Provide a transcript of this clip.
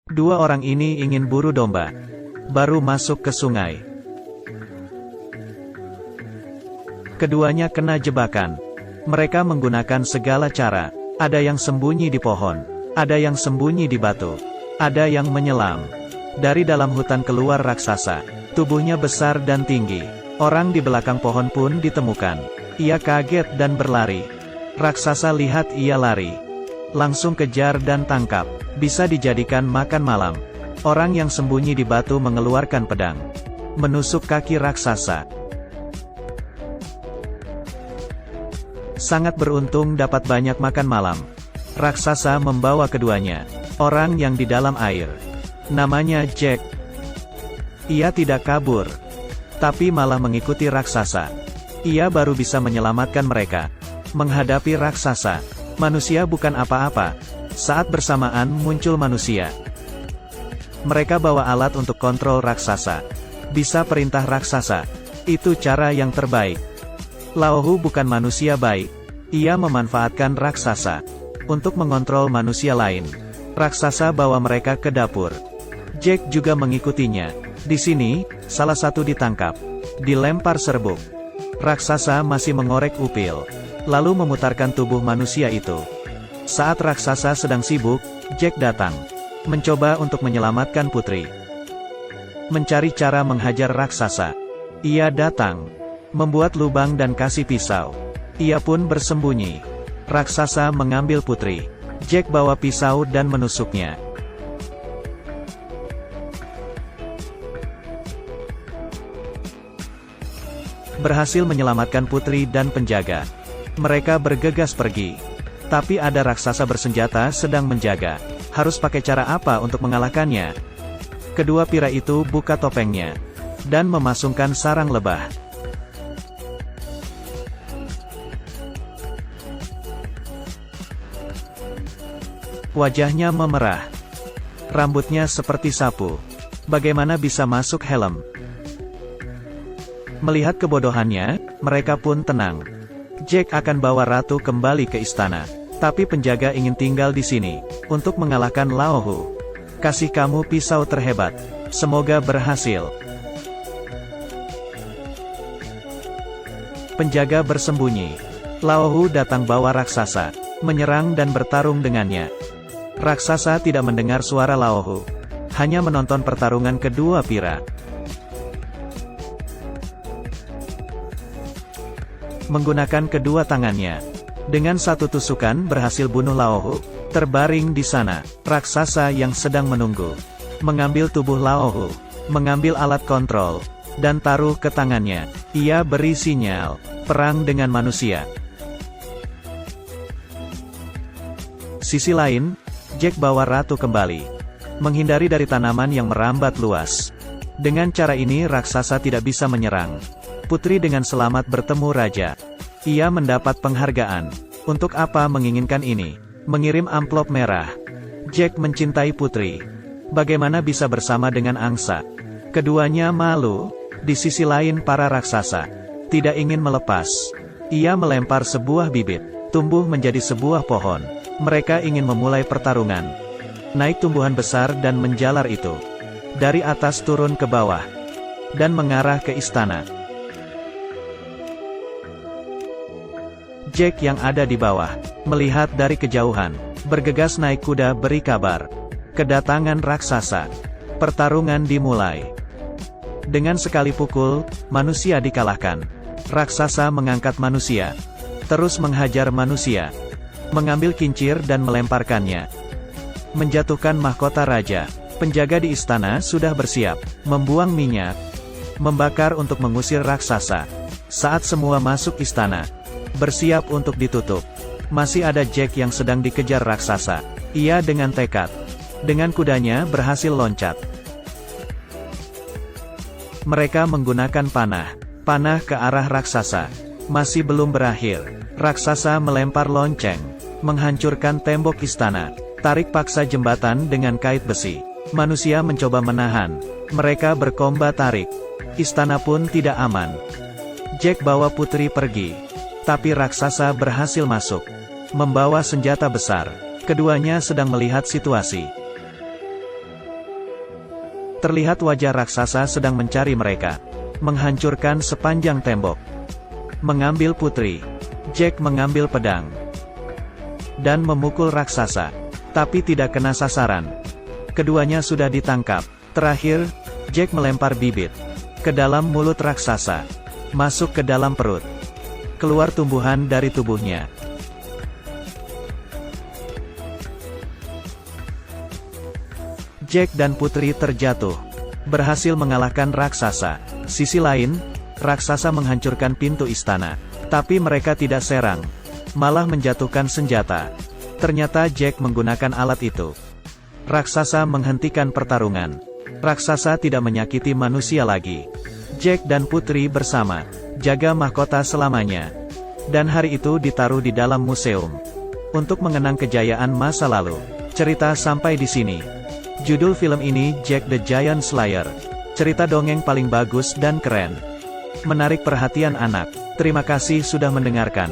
Dua orang ini ingin buru domba. Baru masuk ke sungai. Keduanya kena jebakan. Mereka menggunakan segala cara. Ada yang sembunyi di pohon. Ada yang sembunyi di batu. Ada yang menyelam. Dari dalam hutan keluar raksasa. Tubuhnya besar dan tinggi. Orang di belakang pohon pun ditemukan. Ia kaget dan berlari. Raksasa lihat ia lari. Langsung kejar dan tangkap. Bisa dijadikan makan malam. Orang yang sembunyi di batu mengeluarkan pedang. Menusuk kaki raksasa. Sangat beruntung dapat banyak makan malam. Raksasa membawa keduanya. Orang yang di dalam air. Namanya Jack. Ia tidak kabur. Tapi malah mengikuti raksasa. Ia baru bisa menyelamatkan mereka. Menghadapi raksasa. Manusia bukan apa-apa. Saat bersamaan muncul manusia. Mereka bawa alat untuk kontrol raksasa. Bisa perintah raksasa. Itu cara yang terbaik. Laohu bukan manusia baik. Ia memanfaatkan raksasa untuk mengontrol manusia lain. Raksasa bawa mereka ke dapur. Jack juga mengikutinya. Di sini, salah satu ditangkap. Dilempar serbuk. Raksasa masih mengorek upil. Lalu memutarkan tubuh manusia itu. Saat raksasa sedang sibuk, Jack datang. Mencoba untuk menyelamatkan putri. Mencari cara menghajar raksasa. Ia datang. Membuat lubang dan kasih pisau. Ia pun bersembunyi. Raksasa mengambil putri. Jack bawa pisau dan menusuknya. Berhasil menyelamatkan putri dan penjaga. Mereka bergegas pergi. Tapi ada raksasa bersenjata sedang menjaga. Harus pakai cara apa untuk mengalahkannya? Kedua pira itu buka topengnya. Dan memasungkan sarang lebah. Wajahnya memerah. Rambutnya seperti sapu. Bagaimana bisa masuk helm? Melihat kebodohannya, mereka pun tenang. Jack akan bawa ratu kembali ke istana. Tapi penjaga ingin tinggal di sini, untuk mengalahkan Laohu. Kasih kamu pisau terhebat. Semoga berhasil. Penjaga bersembunyi. Laohu datang bawa raksasa, menyerang dan bertarung dengannya. Raksasa tidak mendengar suara Laohu. Hanya menonton pertarungan kedua pira. Menggunakan kedua tangannya. Dengan satu tusukan berhasil bunuh Laohu. Terbaring di sana, raksasa yang sedang menunggu. Mengambil tubuh Laohu. Mengambil alat kontrol. Dan taruh ke tangannya. Ia beri sinyal. Perang dengan manusia. Sisi lain, Jack bawa ratu kembali. Menghindari dari tanaman yang merambat luas. Dengan cara ini raksasa tidak bisa menyerang. Putri dengan selamat bertemu raja. Ia mendapat penghargaan. Untuk apa menginginkan ini? Mengirim amplop merah. Jack mencintai putri. Bagaimana bisa bersama dengan angsa? Keduanya malu. Di sisi lain para raksasa tidak ingin melepas. Ia melempar sebuah bibit. Tumbuh menjadi sebuah pohon. Mereka ingin memulai pertarungan. Naik tumbuhan besar dan menjalar itu. Dari atas turun ke bawah. Dan mengarah ke istana. Jack yang ada di bawah, melihat dari kejauhan, bergegas naik kuda beri kabar. Kedatangan raksasa. Pertarungan dimulai. Dengan sekali pukul, manusia dikalahkan. Raksasa mengangkat manusia. Terus menghajar manusia. Mengambil kincir dan melemparkannya. Menjatuhkan mahkota raja. Penjaga di istana sudah bersiap, membuang minyak. Membakar untuk mengusir raksasa. Saat semua masuk istana. Bersiap untuk ditutup. Masih ada Jack yang sedang dikejar raksasa. Ia dengan tekad. Dengan kudanya berhasil loncat. Mereka menggunakan panah. Panah ke arah raksasa. Masih belum berakhir. Raksasa melempar lonceng. Menghancurkan tembok istana. Tarik paksa jembatan dengan kait besi. Manusia mencoba menahan. Mereka berkomba tarik. Istana pun tidak aman. Jack bawa putri pergi. Tapi raksasa berhasil masuk. Membawa senjata besar. Keduanya sedang melihat situasi. Terlihat wajah raksasa sedang mencari mereka. Menghancurkan sepanjang tembok. Mengambil putri. Jack mengambil pedang. Dan memukul raksasa. Tapi tidak kena sasaran. Keduanya sudah ditangkap. Terakhir, Jack melempar bibit ke dalam mulut raksasa. Masuk ke dalam perut. Keluar tumbuhan dari tubuhnya. Jack dan putri terjatuh. Berhasil mengalahkan raksasa. Sisi lain, raksasa menghancurkan pintu istana. Tapi mereka tidak serang. Malah menjatuhkan senjata. Ternyata Jack menggunakan alat itu. Raksasa menghentikan pertarungan. Raksasa tidak menyakiti manusia lagi. Jack dan putri bersama. Jaga mahkota selamanya. Dan hari itu ditaruh di dalam museum. Untuk mengenang kejayaan masa lalu. Cerita sampai di sini. Judul film ini Jack the Giant Slayer. Cerita dongeng paling bagus dan keren. Menarik perhatian anak. Terima kasih sudah mendengarkan.